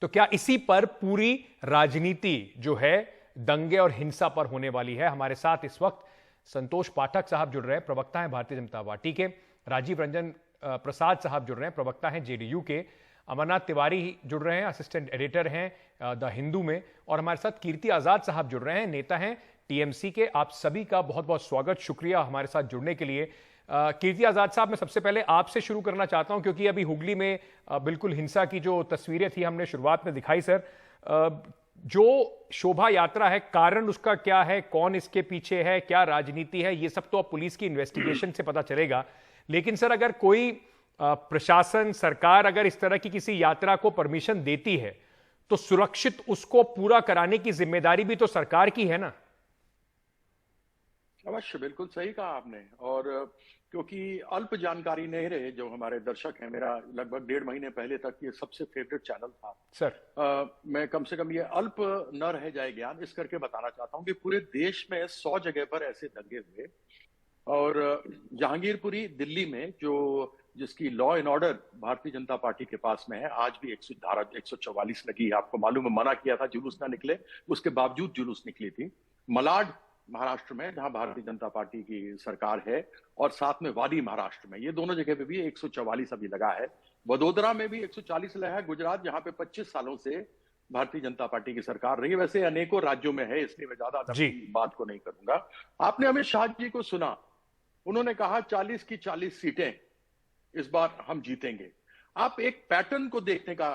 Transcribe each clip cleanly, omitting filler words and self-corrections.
तो क्या इसी पर पूरी राजनीति जो है दंगे और हिंसा पर होने वाली है? हमारे साथ इस वक्त संतोष पाठक साहब जुड़ रहे हैं, प्रवक्ता हैं भारतीय जनता पार्टी के। राजीव रंजन प्रसाद साहब जुड़ रहे हैं, प्रवक्ता हैं जेडीयू के। अमरनाथ तिवारी जुड़ रहे हैं, असिस्टेंट एडिटर हैं द हिंदू में। और हमारे साथ कीर्ति आजाद साहब जुड़ रहे हैं, नेता हैं टीएमसी के। आप सभी का बहुत बहुत स्वागत, शुक्रिया हमारे साथ जुड़ने के लिए। कीर्ति आजाद साहब, मैं सबसे पहले आपसे शुरू करना चाहता हूं, क्योंकि अभी हुगली में बिल्कुल हिंसा की जो तस्वीरें थी हमने शुरुआत में दिखाई। सर, जो शोभा यात्रा है, कारण उसका क्या है, कौन इसके पीछे है, क्या राजनीति है, ये सब तो अब पुलिस की इन्वेस्टिगेशन से पता चलेगा। लेकिन सर, अगर कोई प्रशासन, सरकार अगर इस तरह की किसी यात्रा को परमिशन देती है तो सुरक्षित उसको पूरा कराने की जिम्मेदारी भी तो सरकार की है ना? अवश्य, बिल्कुल सही कहा आपने। और क्योंकि अल्प जानकारी नहीं रहे जो हमारे दर्शक हैं, मेरा लगभग 1.5 महीने पहले तक ये सबसे फेवरेट चैनल था सर। मैं कम से कम ये अल्प न रह जाए ज्ञान इस करके बताना चाहता हूँ कि पूरे देश में 100 जगह पर ऐसे दंगे हुए। और जहांगीरपुरी दिल्ली में जिसकी law and order Bharatiya Janata party के पास में है, आज भी धारा 144 लगी है। आपको मालूम है, मना किया था जुलूस ना निकले, उसके बावजूद जुलूस निकली थी। मलाड महाराष्ट्र में, जहां भारतीय जनता पार्टी की सरकार है, और साथ में वादी महाराष्ट्र में, ये दोनों जगह पे भी 144 अभी लगा है। वडोदरा में भी 140 लगा है। गुजरात, जहां पे 25 सालों से भारतीय जनता पार्टी की सरकार रही है, वैसे अनेकों राज्यों में है, इसलिए मैं ज्यादा बात को नहीं करूंगा। आपने अमित शाह जी को सुना, उन्होंने कहा 40 की 40 सीटें इस बार हम जीतेंगे। आप एक पैटर्न को देखने का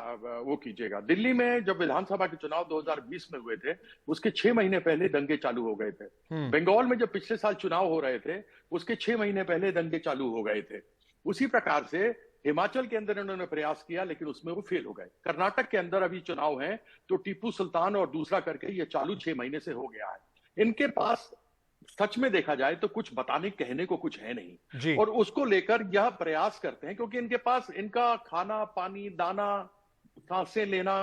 वो कीजिएगा। दिल्ली में जब विधानसभा के चुनाव 2020 में हुए थे, उसके 6 महीने पहले दंगे चालू हो गए थे। बंगाल में जब पिछले साल चुनाव हो रहे थे, उसके 6 महीने पहले दंगे चालू हो गए थे। उसी प्रकार से हिमाचल के अंदर इन्होंने प्रयास किया, लेकिन उसमें वो फेल हो गए। कर्नाटक के अंदर अभी चुनाव है, तो टीपू सुल्तान और दूसरा करके ये चालू 6 महीने से हो गया है। इनके पास सच में देखा जाए तो कुछ बताने कहने को कुछ है नहीं, और उसको लेकर यह प्रयास करते हैं, क्योंकि इनके पास इनका खाना पानी, दाना, सांसें लेना,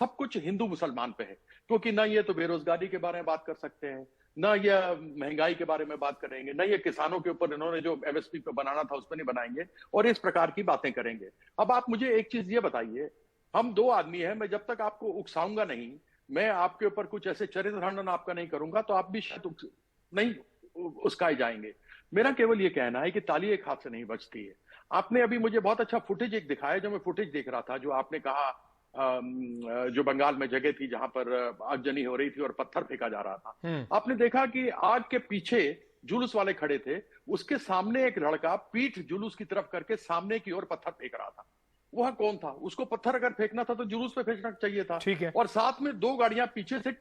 सब कुछ हिंदू मुसलमान पे है। क्योंकि ना ये तो बेरोजगारी के बारे में बात कर सकते हैं, ना ये महंगाई के बारे में बात करेंगे, ना ये किसानों के ऊपर इन्होंने जो एमएसपी पे बनाना था उस पर नहीं बनाएंगे, और इस प्रकार की बातें करेंगे। अब आप मुझे एक चीज ये बताइए, हम दो आदमी हैं, मैं जब तक आपको उकसाऊंगा नहीं, मैं आपके ऊपर कुछ ऐसे चरित्र खंडन आपका नहीं करूंगा, तो आप भी शायद नहीं उसकाए जाएंगे। मेरा केवल ये कहना है कि ताली एक हाथ से नहीं बजती है। आपने अभी मुझे बहुत अच्छा फुटेज एक दिखाया, जो मैं फुटेज देख रहा था, जो आपने कहा जो बंगाल में जगह थी जहां पर आगजनी हो रही थी और पत्थर फेंका जा रहा था। आपने देखा कि आग के पीछे जुलूस वाले खड़े थे, उसके सामने एक लड़का पीठ जुलूस की तरफ करके सामने की ओर पत्थर फेंक रहा था। वह कौन था? उसको पत्थर अगर फेंकना था तो जुलूस पे फेंकना चाहिए था। ठीक है। और साथ में 2 गाड़ियां पीछे से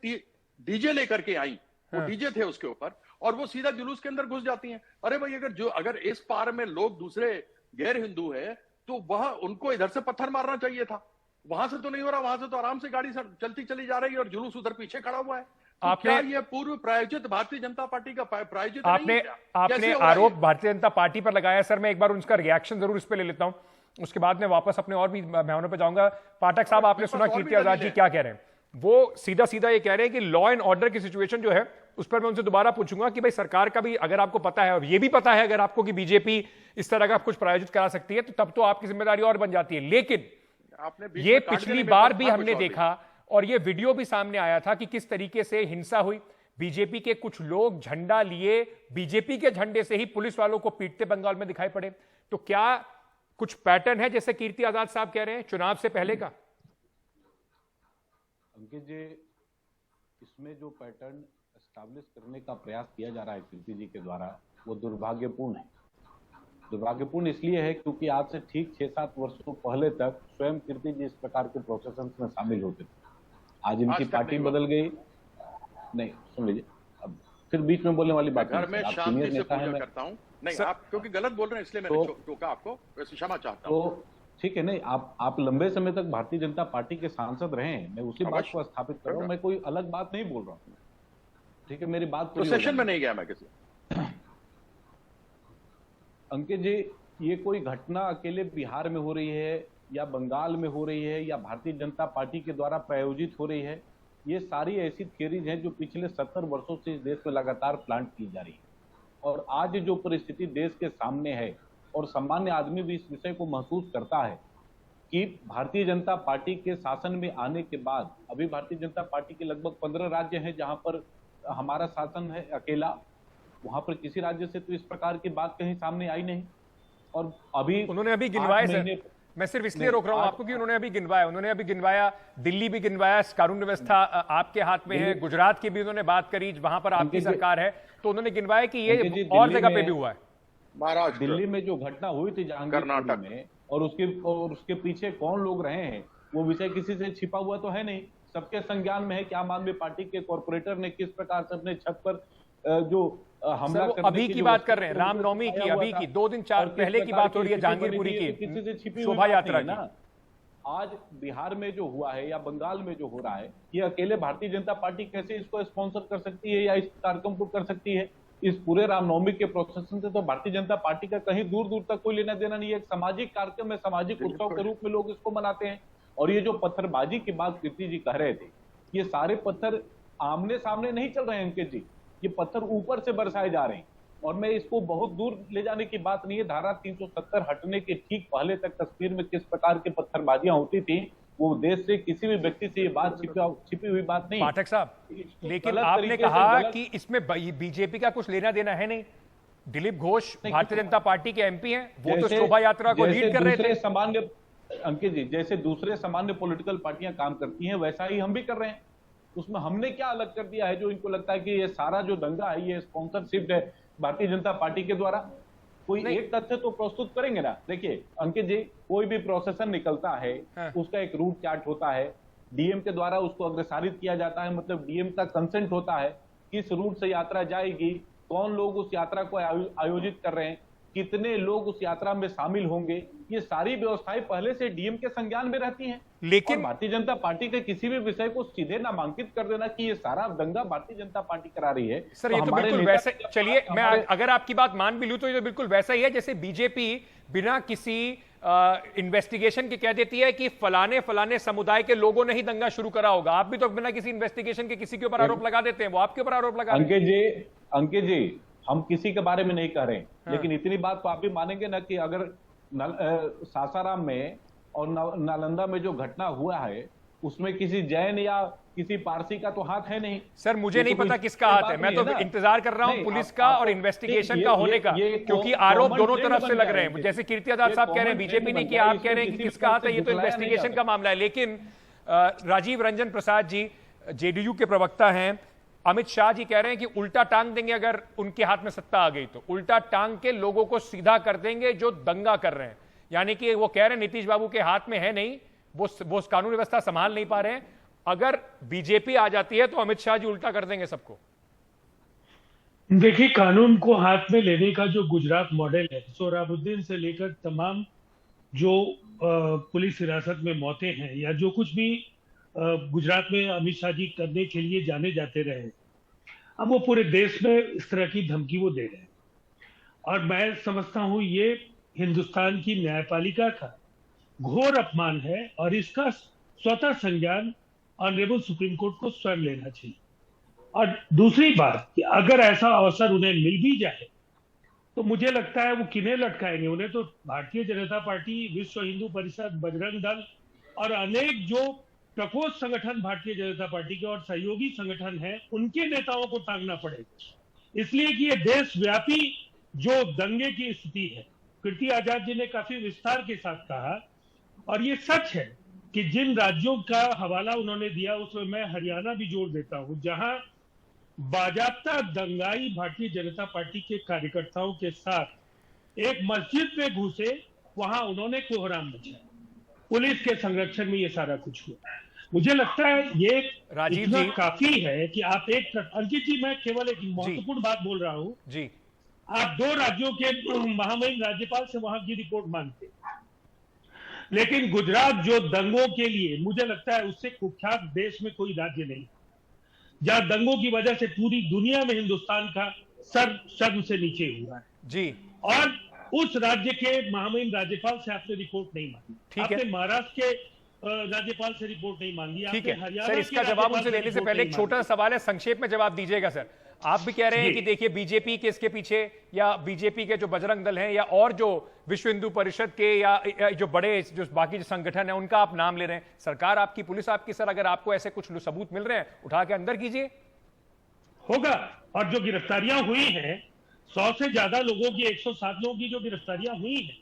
डीजे लेकर के आई, वो डीजे थे उसके ऊपर, और वो सीधा जुलूस के अंदर घुस जाती हैं। अरे भाई, अगर इस पार में लोग दूसरे गैर हिंदू है, तो वह उनको इधर से पत्थर मारना चाहिए था। वहां से तो नहीं हो रहा, वहां से तो आराम से गाड़ी चलती चली जा रही है और जुलूस उधर पीछे खड़ा हुआ है। तो क्या ये पूर्व प्रायोजित भारतीय जनता पार्टी का प्रायोजित आपने आरोप भारतीय जनता पार्टी पर लगाया। सर, मैं एक बार उनका रिएक्शन जरूर इस पे ले लेता हूं, उसके बाद मैं वापस अपने और भी बयानों पे जाऊंगा। पाठक साहब, आपने सुना कीर्ति आजाद जी क्या कह रहे हैं? वो सीधा सीधा ये कह रहे हैं कि लॉ एंड ऑर्डर की सिचुएशन जो है, उस पर मैं उनसे दोबारा पूछूंगा कि भाई सरकार का भी अगर आपको पता है, और ये भी पता है अगर आपको कि बीजेपी इस तरह का कुछ प्रायोजित करा सकती है, तो तब तो आपकी जिम्मेदारी और बन जाती है। लेकिन ये पिछली बार भी हमने देखा, और ये वीडियो भी सामने आया था कि किस तरीके से हिंसा हुई। बीजेपी के कुछ लोग झंडा लिए, बीजेपी के झंडे से ही पुलिस वालों को पीटते बंगाल में दिखाई पड़े। तो क्या कुछ पैटर्न है, जैसे कीर्ति आजाद साहब कह रहे हैं, चुनाव से पहले का? अंकित जी, इसमें जो पैटर्न एस्टैब्लिश करने का प्रयास किया जा रहा है कीर्ति जी के द्वारा, वो दुर्भाग्यपूर्ण है। दुर्भाग्यपूर्ण इसलिए है क्योंकि आज से ठीक 6-7 वर्षों पहले तक स्वयं कीर्ति जी इस प्रकार के प्रोसेशन में शामिल होते थे। आज इनकी पार्टी बदल गई। नहीं, सुन लीजिए, अब फिर बीच में बोलने वाली बात घर में शांति से पूजा करता हूं। नहीं, आप क्योंकि गलत बोल रहे हैं इसलिए मैंने टोका आपको, वैसे क्षमा चाहता हूं। तो ठीक है, नहीं, आप लंबे समय तक भारतीय जनता पार्टी के सांसद रहे हैं, मैं उसी बात को स्थापित कर रहा हूं, मैं कोई अलग बात नहीं बोल रहा हूं। ठीक है, मेरी बात तो सेशन में नहीं गया मैं किसी। अंकित जी, ये कोई घटना अकेले बिहार में हो रही है या बंगाल में हो रही है या भारतीय जनता पार्टी के द्वारा प्रायोजित हो रही है, ये सारी ऐसी थियरीज हैं जो पिछले 70 वर्षों से इस देश में लगातार प्लांट की जा रही है। और आज जो परिस्थिति देश के सामने है, और सामान्य आदमी भी इस विषय को महसूस करता है कि भारतीय जनता पार्टी के शासन में आने के बाद अभी भारतीय जनता पार्टी के लगभग 15 राज्य हैं जहां पर हमारा शासन है अकेला, वहां पर किसी राज्य से तो इस प्रकार की बात कहीं सामने आई नहीं। और अभी उन्होंने अभी गिनवाए सर, मैं सिर्फ इसलिए रोक रहा हूं आपको कि उन्होंने अभी गिनवाया, दिल्ली भी गिनवाया, कानून व्यवस्था आपके हाथ में है, गुजरात की भी उन्होंने बात करी वहां पर आपकी सरकार है, तो उन्होंने गिनवाया कि ये और जगह पे भी हुआ है। महाराष्ट्र, दिल्ली में जो घटना हुई थी जहांगीर में, और उसके पीछे कौन लोग रहे हैं वो विषय किसी से छिपा हुआ तो है नहीं, सबके संज्ञान में है कि आम आदमी पार्टी के कॉर्पोरेटर ने किस प्रकार से अपने छत पर जो हमला करने अभी की बात कर रहे हैं, रामनवमी की, अभी की 2 दिन 4 पहले की बात हो रही है, जहांगीरपुरी की शोभा यात्रा की। आज बिहार में जो हुआ है या बंगाल में जो हो रहा है, ये अकेले भारतीय जनता पार्टी कैसे इसको स्पॉन्सर कर सकती है या इस कार्यक्रम को कर सकती है? इस पूरे रामनवमी के प्रोसेसन से तो भारतीय जनता पार्टी का कहीं दूर दूर तक कोई लेना देना नहीं है। एक सामाजिक कार्यक्रम है, सामाजिक उत्सव के रूप में लोग इसको मनाते हैं। और ये जो पत्थरबाजी की बात कीर्ति जी कह रहे थे, ये सारे पत्थर आमने सामने नहीं चल रहे हैं अंकित जी, ये पत्थर ऊपर से बरसाए जा रहे हैं। और मैं इसको बहुत दूर ले जाने की बात नहीं है, धारा 370 हटने के ठीक पहले तक कश्मीर में किस प्रकार की पत्थरबाजियां होती थी, वो देश से किसी भी व्यक्ति से ये बात छिपी हुई बात नहीं। पाठक साहब, लेकिन आपने कहा कि इसमें बीजेपी का कुछ लेना देना है नहीं। दिलीप घोष भारतीय जनता पार्टी के एमपी हैं, वो तो शोभा यात्रा को लीड कर रहे थे। सामान्य अंकित जी, जैसे दूसरे सामान्य पॉलिटिकल पार्टियां काम करती हैं वैसा ही हम भी कर रहे हैं। उसमें हमने क्या अलग कर दिया है जो इनको लगता है कि ये सारा जो दंगा है ये स्पॉन्सरशिप है भारतीय जनता पार्टी के द्वारा? कोई एक तथ्य तो प्रस्तुत करेंगे ना। देखिए अंकित जी, कोई भी प्रोसेसन निकलता है, उसका एक रूट चार्ट होता है, डीएम के द्वारा उसको अग्रसारित किया जाता है, मतलब डीएम का कंसेंट होता है, किस रूट से यात्रा जाएगी, कौन लोग उस यात्रा को आयोजित कर रहे हैं, कितने लोग उस यात्रा में शामिल होंगे, ये सारी व्यवस्थाएं पहले से डीएम के संज्ञान में रहती हैं। लेकिन भारतीय जनता पार्टी के किसी भी विषय को सीधे नामांकित कर देना कि ये सारा दंगा भारतीय जनता पार्टी करा रही है, सर ये तो बिल्कुल वैसे, चलिए मैं अगर आपकी बात मान भी लूं तो ये तो बिल्कुल वैसा ही है जैसे बीजेपी बिना किसी इन्वेस्टिगेशन के कह देती है कि फलाने समुदाय के लोगों ने ही दंगा शुरू करा होगा। आप भी तो बिना किसी इन्वेस्टिगेशन के किसी के ऊपर आरोप लगा देते हैं, वो आपके ऊपर आरोप लगा। अंकित जी, हम किसी के बारे में नहीं कह रहे, लेकिन इतनी बात तो आप भी मानेंगे ना कि अगर सासाराम में और नालंदा में जो घटना हुआ है उसमें किसी जैन या किसी पारसी का तो हाथ है नहीं। सर मुझे नहीं पता किसका हाथ है, मैं तो इंतजार कर रहा हूं पुलिस का और इन्वेस्टिगेशन का होने का, क्योंकि आरोप दोनों तरफ से लग रहे हैं। जैसे कीर्ति आजाद साहब कह रहे हैं बीजेपी ने किया, आप कह रहे हैं कि किसका हाथ है, ये तो इन्वेस्टिगेशन का मामला है। लेकिन राजीव रंजन प्रसाद जी जेडीयू के प्रवक्ता हैं, अमित शाह जी कह रहे हैं कि उल्टा टांग देंगे, अगर उनके हाथ में सत्ता आ गई तो उल्टा टांग के लोगों को सीधा कर देंगे जो दंगा कर रहे हैं। यानी कि वो कह रहे हैं नीतीश बाबू के हाथ में है नहीं, वो कानून व्यवस्था संभाल नहीं पा रहे हैं, अगर बीजेपी आ जाती है तो अमित शाह जी उल्टा कर देंगे सबको। देखिए, कानून को हाथ में लेने का जो गुजरात मॉडल है, सोहराबुद्दीन से लेकर तमाम जो पुलिस हिरासत में मौतें हैं या जो कुछ भी गुजरात में अमित शाह जी करने के लिए जाने जाते रहे, अब वो पूरे देश में इस तरह की धमकी वो दे रहे हैं। और मैं समझता हूं ये हिंदुस्तान की न्यायपालिका का घोर अपमान है और इसका स्वतः संज्ञान ऑनरेबल सुप्रीम कोर्ट को स्वयं लेना चाहिए। और दूसरी बात कि अगर ऐसा अवसर उन्हें मिल भी जाए तो मुझे लगता है वो किन्हें लटकाएंगे? उन्हें तो भारतीय जनता पार्टी, विश्व हिंदू परिषद, बजरंग दल और अनेक जो प्रकोष्ठ संगठन भारतीय जनता पार्टी के और सहयोगी संगठन हैं, उनके नेताओं को टांगना पड़ेगा। इसलिए कि ये देशव्यापी जो दंगे की स्थिति है, कीर्ति आजाद जी ने काफी विस्तार के साथ कहा, और ये सच है कि जिन राज्यों का हवाला उन्होंने दिया उसमें मैं हरियाणा भी जोड़ देता हूं, जहां बाजाबता दंगाई भारतीय जनता पार्टी के कार्यकर्ताओं के साथ एक मस्जिद में घुसे, वहां उन्होंने कोहराम मचाया। पुलिस के संरक्षण में ये सारा कुछ हुआ। मुझे लगता है ये राजीव इतना जी काफी है कि आप अंकित जी, मैं केवल एक महत्वपूर्ण बात बोल रहा हूं जी। आप 2 राज्यों के महामहिम राज्यपाल से वहां की रिपोर्ट मांगते, लेकिन गुजरात जो दंगों के लिए, मुझे लगता है उससे कुख्यात देश में कोई राज्य नहीं जहां दंगों की वजह से पूरी दुनिया में हिंदुस्तान का सर शर्म से नीचे हुआ है जी। और उस राज्य के महामहिम राज्यपाल से आपने रिपोर्ट नहीं मांगी, ठीक है। आपने महाराष्ट्र के राज्यपाल से रिपोर्ट नहीं मांगी, ठीक है सर, इसका जवाब उनसे लेने से पहले एक छोटा सा सवाल है, संक्षेप में जवाब दीजिएगा सर। आप भी कह रहे हैं जी। कि देखिए बीजेपी के इसके पीछे, या बीजेपी के जो बजरंग दल हैं, या और जो विश्व हिंदू परिषद के, या जो बड़े जो बाकी जो संगठन है उनका आप नाम ले रहे हैं। सरकार आपकी, पुलिस आपकी, सर अगर आपको ऐसे कुछ सबूत मिल रहे हैं उठा के अंदर कीजिए। होगा। और जो गिरफ्तारियां हुई हैं, 100 से ज्यादा लोगों की, 107 लोगों की जो गिरफ्तारियां हुई हैं,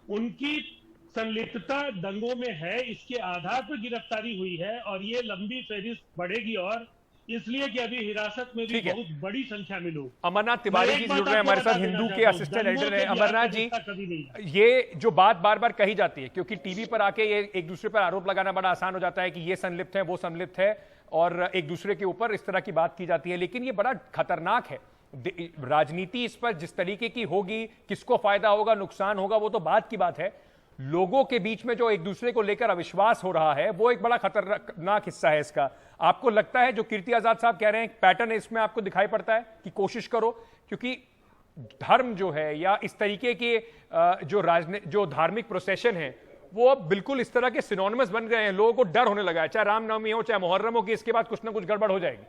उनकी संलिप्तता दंगों में है, इसके आधार पर गिरफ्तारी हुई है। और ये लंबी फहरिस्त बढ़ेगी, और इसलिए कि अभी हिरासत में भी ठीक है। बहुत बड़ी संख्या में लोग। अमरनाथ तिवारी मैं जी एक जुड़ बात रहे हैं आपको हमारे साथ, बता हिंदू देना के चाहता हूं, असिस्टेंट दंगों एडिटर से हैं। बिहार अमरनाथ का जी, रिश्ता कभी नहीं था। ये जो बात बार बार कही जाती है, क्योंकि टीवी पर आके ये एक दूसरे पर आरोप लगाना बड़ा आसान हो जाता है कि ये संलिप्त है, वो संलिप्त है, और एक दूसरे के ऊपर इस तरह की बात की जाती है, लेकिन ये बड़ा खतरनाक है। राजनीति इस पर जिस तरीके की होगी, किसको फायदा होगा, नुकसान होगा, वो तो बात की बात है। लोगों के बीच में जो एक दूसरे को लेकर अविश्वास हो रहा है, वो एक बड़ा खतरनाक हिस्सा है इसका। आपको लगता है जो कीर्ति आजाद साहब कह रहे हैं, पैटर्न इसमें आपको दिखाई पड़ता है कि कोशिश करो, क्योंकि धर्म जो है या इस तरीके के जो धार्मिक प्रोसेशन है, वो अब बिल्कुल इस तरह के सिनोनिमस बन गए हैं। लोगों को डर होने लगा है, चाहे रामनवमी हो, चाहे मुहर्रम हो, कि इसके बाद कुछ ना कुछ गड़बड़ हो जाएगी।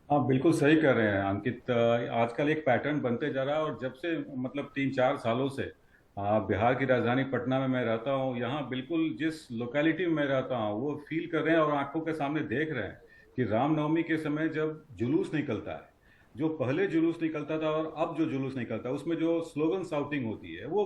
हाँ, बिल्कुल सही कर रहे हैं अंकित। आजकल एक पैटर्न बनते जा रहा है, और जब से मतलब 3-4 सालों से बिहार की राजधानी पटना में मैं रहता हूँ, यहाँ बिल्कुल जिस लोकेलिटी में मैं रहता हूँ वो फील कर रहे हैं और आंखों के सामने देख रहे हैं कि रामनवमी के समय जब जुलूस निकलता है, जो पहले जुलूस निकलता था और अब जो जुलूस निकलता है, उसमें जो स्लोगन शाउटिंग होती है वो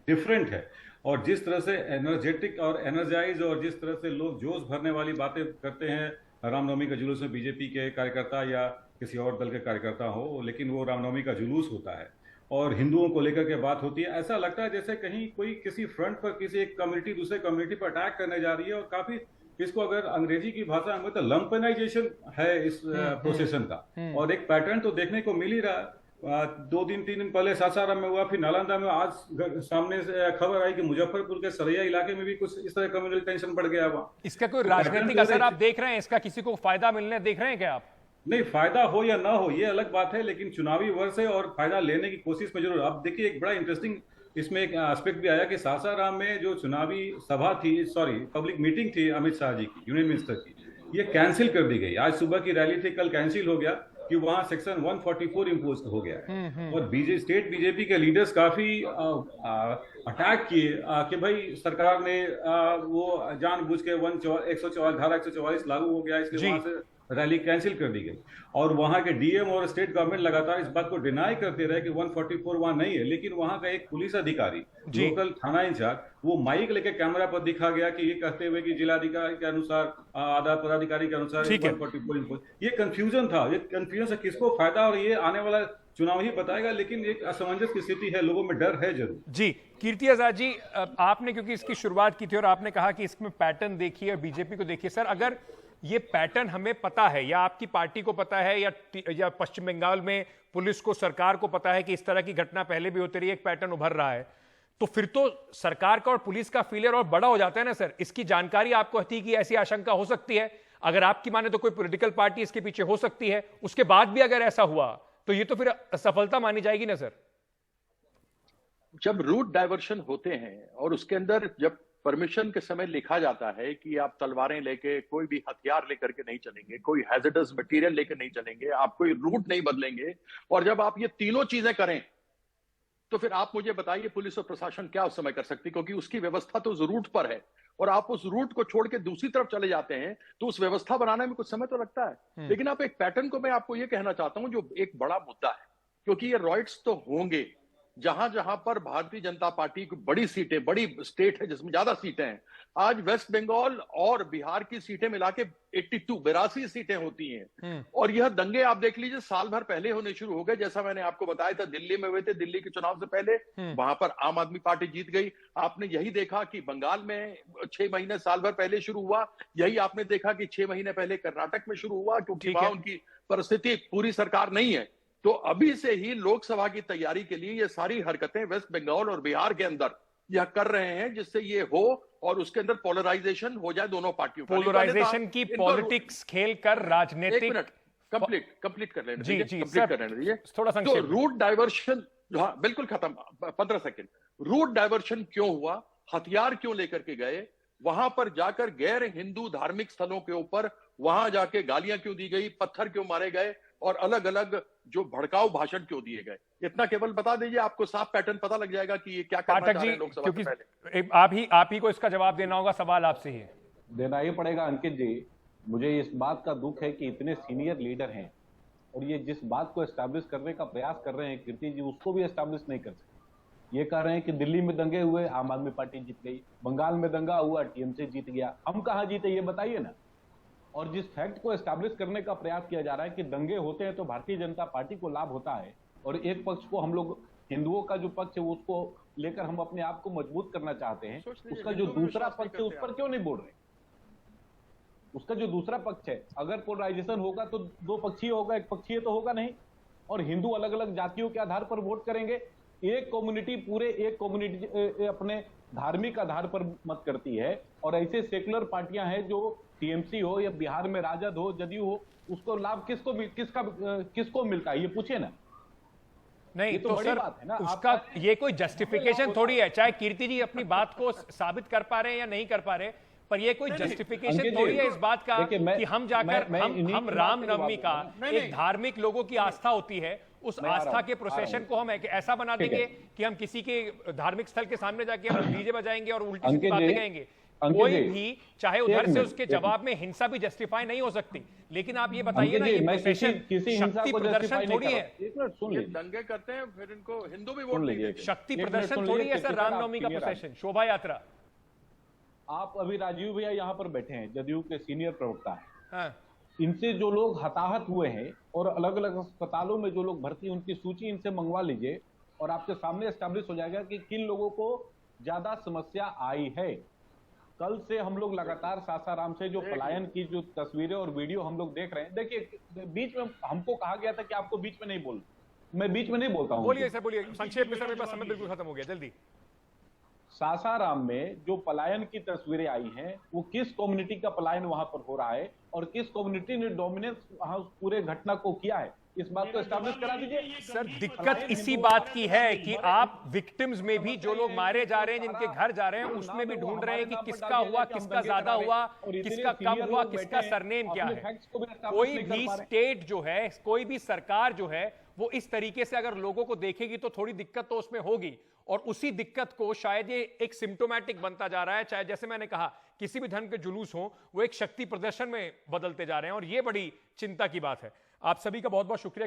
डिफरेंट है। और जिस तरह से एनर्जेटिक और एनर्जाइज और जिस तरह से लोग जोश भरने वाली बातें करते हैं रामनवमी का जुलूस में, बीजेपी के कार्यकर्ता या किसी और दल के कार्यकर्ता हो, लेकिन वो रामनवमी का जुलूस होता है और हिंदुओं को लेकर के बात होती है, ऐसा लगता है जैसे कहीं कोई किसी फ्रंट पर किसी एक कम्युनिटी दूसरे कम्युनिटी पर अटैक करने जा रही है। और काफी इसको अगर अंग्रेजी की भाषा में तो लंपनाइजेशन है इस प्रोसेशन का, और एक पैटर्न तो देखने को मिल ही रहा है। 2-3 दिन पहले सासाराम में हुआ, फिर नालंदा में, आज सामने से खबर आई कि मुजफ्फरपुर के सरैया इलाके में भी कुछ इस तरह कम्युनल टेंशन बढ़ गया वहां। इसका कोई राजनीतिक असर आप देख रहे हैं? इसका किसी को फायदा मिलने देख रहे हैं क्या आप? नहीं, फायदा हो या ना हो ये अलग बात है, लेकिन चुनावी वर्ष है और फायदा लेने की कोशिश में जरूर। आप देखिए, एक बड़ा इंटरेस्टिंग इसमें एक एस्पेक्ट भी आया कि सासाराम में जो चुनावी सभा थी, पब्लिक मीटिंग थी अमित शाह जी की, यूनियन मिनिस्टर की, ये कैंसिल कर दी गई। आज सुबह की रैली थी, कल कैंसिल हो गया कि वहां सेक्शन 144 इम्पोज हो गया है। और स्टेट बीजेपी के लीडर्स काफी अटैक किए कि भाई सरकार ने वो जानबूझ के 144 लागू हो गया, इसके वहां से रैली कैंसिल कर दी गई। और वहां के डीएम और स्टेट गवर्नमेंट लगातार इस बात को डिनाई करते रहे कि 144 वहां नहीं है, लेकिन वहां का एक पुलिस अधिकारी, लोकल थाना इंचार्ज, वो माइक लेके कैमरा पर दिखा गया कि ये कहते हुए कि जिलाधिकारी के अनुसार, आधा पदाधिकारी के अनुसार 144। ये कंफ्यूजन था, ये कंफ्यूजन से किसको फायदा, और ये आने वाला चुनाव ही बताएगा, लेकिन एक असमंजस की स्थिति है, लोगों में डर है जरूर। जी, कीर्ति आजाद जी, आपने क्योंकि इसकी शुरुआत की थी और आपने कहा कि इसमें पैटर्न देखिए और बीजेपी को देखिए, सर अगर ये पैटर्न हमें पता है, या आपकी पार्टी को पता है, या पश्चिम बंगाल में पुलिस को, सरकार को पता है कि इस तरह की घटना पहले भी होती रही, एक पैटर्न उभर रहा है, तो फिर तो सरकार का और पुलिस का फेलियर और बड़ा हो जाता है ना सर। इसकी जानकारी आपको थी कि ऐसी आशंका हो सकती है, अगर आपकी माने तो कोई पॉलिटिकल पार्टी इसके पीछे हो सकती है, उसके बाद भी अगर ऐसा हुआ तो ये तो फिर सफलता मानी जाएगी ना सर। जब रूट डाइवर्शन होते हैं और उसके अंदर जब परमिशन के समय लिखा जाता है कि आप तलवारें लेके, कोई भी हथियार लेकर के नहीं चलेंगे, कोई हैजर्डस मटेरियल लेकर नहीं चलेंगे, आप कोई रूट नहीं बदलेंगे, और जब आप ये तीनों चीजें करें तो फिर आप मुझे बताइए पुलिस और प्रशासन क्या उस समय कर सकती, क्योंकि उसकी व्यवस्था तो उस रूट पर है, और आप उस रूट को छोड़ के दूसरी तरफ चले जाते हैं तो उस व्यवस्था बनाने में कुछ समय तो लगता है। लेकिन आप एक पैटर्न को, मैं आपको ये कहना चाहता हूं, जो एक बड़ा मुद्दा है, क्योंकि ये रॉयट्स तो होंगे जहां जहां पर भारतीय जनता पार्टी की बड़ी सीटें, बड़ी स्टेट है जिसमें ज्यादा सीटें हैं। आज वेस्ट बंगाल और बिहार की सीटें मिला के 82 सीटें होती हैं, और यह दंगे आप देख लीजिए साल भर पहले होने शुरू हो गए। जैसा मैंने आपको बताया था, दिल्ली में हुए थे, दिल्ली के चुनाव से पहले वहां पर आम आदमी पार्टी जीत गई। आपने यही देखा कि बंगाल में 6 महीने साल भर पहले शुरू हुआ, यही आपने देखा कि 6 महीने पहले कर्नाटक में शुरू हुआ, क्योंकि वहां उनकी परिस्थिति, पूरी सरकार नहीं है। तो अभी से ही लोकसभा की तैयारी के लिए ये सारी हरकतें वेस्ट बंगाल और बिहार के अंदर यह कर रहे हैं, जिससे ये हो और उसके अंदर पोलराइजेशन हो जाए दोनों पार्टियों का। पोलराइजेशन की पॉलिटिक्स खेल कर राजनीतिक। एक मिनट, कंप्लीट कर लेने दीजिए, कंप्लीट कर लेने दीजिए थोड़ा तो रूट डाइवर्शन, हाँ बिल्कुल खत्म, 15 सेकंड। रूट डाइवर्शन क्यों हुआ, हथियार क्यों लेकर के गए, वहां पर जाकर गैर हिंदू धार्मिक स्थलों के ऊपर वहां जाके गालियां क्यों दी गई, पत्थर क्यों मारे गए, और अलग अलग जो भड़काऊ भाषण क्यों दिए गए। इतना केवल बता दीजिए, आपको साफ पैटर्न पता लग जाएगा कि ये क्या करना पाठक चाह जी, रहे हैं लोकसभा से क्योंकि पहले। आप ही को इसका जवाब देना होगा, सवाल आपसे ही है। देना ही पड़ेगा अंकित जी। मुझे इस बात का दुख है कि इतने सीनियर लीडर हैं और ये जिस बात को एस्टैब्लिश करने का प्रयास कर रहे हैं कीर्ति जी, उसको भी एस्टैब्लिश नहीं कर सकते। ये कह रहे हैं कि दिल्ली में दंगे हुए, आम आदमी पार्टी जीत गई, बंगाल में दंगा हुआ, टीएमसी जीत गया। हम कहां जीते ये बताइए ना। और जिस फैक्ट को एस्टैब्लिश करने का प्रयास किया जा रहा है कि दंगे होते हैं तो भारतीय जनता पार्टी को लाभ होता है, और एक पक्ष को हम लोग हिंदुओं का जो पक्ष है उसको लेकर हम अपने आप को मजबूत करना चाहते हैं, उसका जो दूसरा पक्ष है उस पर क्यों नहीं बोल रहे। उसका जो दूसरा पक्ष है, अगर पोलराइजेशन होगा तो दो पक्षीय होगा, एक पक्षीय तो होगा नहीं। और हिंदू अलग अलग जातियों के आधार पर वोट करेंगे। एक कम्युनिटी पूरे एक कम्युनिटी अपने धार्मिक आधार पर मत करती है, और ऐसे सेकुलर पार्टियां हैं जो टीएमसी हो या बिहार में राजद हो, जदयू हो, उसको लाभ किसको मिलता है ये पूछे ना। नहीं तो तो बड़ी सर बात है ना। उसका ये कोई जस्टिफिकेशन थोड़ी है, चाहे कीर्ति जी अपनी बात को साबित कर पा रहे हैं या नहीं कर पा रहे, पर ये कोई जस्टिफिकेशन थोड़ी है इस बात का कि हम जाकर हम रामनवमी का एक धार्मिक लोगों की आस्था होती है, उस आस्था के प्रोसेशन को हम ऐसा बना देंगे कि हम किसी के धार्मिक स्थल के सामने जाके हम डीजे बजाएंगे और उल्टी सीधी बातें कहेंगे। कोई भी चाहे उधर से उसके जवाब में हिंसा भी जस्टिफाई नहीं हो सकती, लेकिन आप ये बताइए ना, ये प्रोसेशन शक्ति प्रदर्शन थोड़ी है। ये दंगे करते हैं फिर इनको हिंदू भी वोट नहीं देते। शक्ति प्रदर्शन थोड़ी है सर रामनवमी का प्रोसेशन, शोभा यात्रा। आप अभी राजीव भैया यहाँ पर बैठे हैं, जदयू के सीनियर प्रवक्ता हैं। हाँ। इनसे जो लोग हताहत हुए हैं और अलग अलग अस्पतालों में जो लोग भर्ती, उनकी सूची इनसे मंगवा लीजिए और आपके सामने एस्टैब्लिश हो जाएगा कि किन लोगों को ज्यादा समस्या आई है। कल से हम लोग लगातार सासाराम से जो पलायन की जो तस्वीरें और वीडियो हम लोग देख रहे हैं, देखिए बीच में हमको कहा गया था कि आपको बीच में नहीं बोल, मैं बीच में नहीं बोलता हूँ। बोलिए सर, बोलिए संक्षेप में सर, मेरे पास समय बिल्कुल खत्म हो गया, जल्दी। सासाराम में जो पलायन की तस्वीरें आई हैं, वो किस कम्युनिटी का पलायन वहां पर हो रहा है और किस कम्युनिटी ने डोमिनेंस वहां पूरे घटना को किया है, इस बात को एस्टैब्लिश करा दीजिए। सर दिक्कत इसी बात की है कि आप विक्टिम्स में भी जो लोग मारे जा रहे हैं, जिनके घर जा रहे हैं, उसमें भी ढूंढ रहे हैं कि किसका हुआ, किसका ज्यादा हुआ, किसका कम हुआ, किसका सरनेम क्या है। कोई भी स्टेट जो है, कोई भी सरकार जो है, वो इस तरीके से अगर लोगों को देखेगी तो थोड़ी दिक्कत तो उसमें होगी, और उसी दिक्कत को शायद ये एक सिम्टोमैटिक बनता जा रहा है। चाहे जैसे मैंने कहा किसी भी ढंग के जुलूस हो, वो एक शक्ति प्रदर्शन में बदलते जा रहे हैं, और ये बड़ी चिंता की बात है। आप सभी का बहुत बहुत शुक्रिया।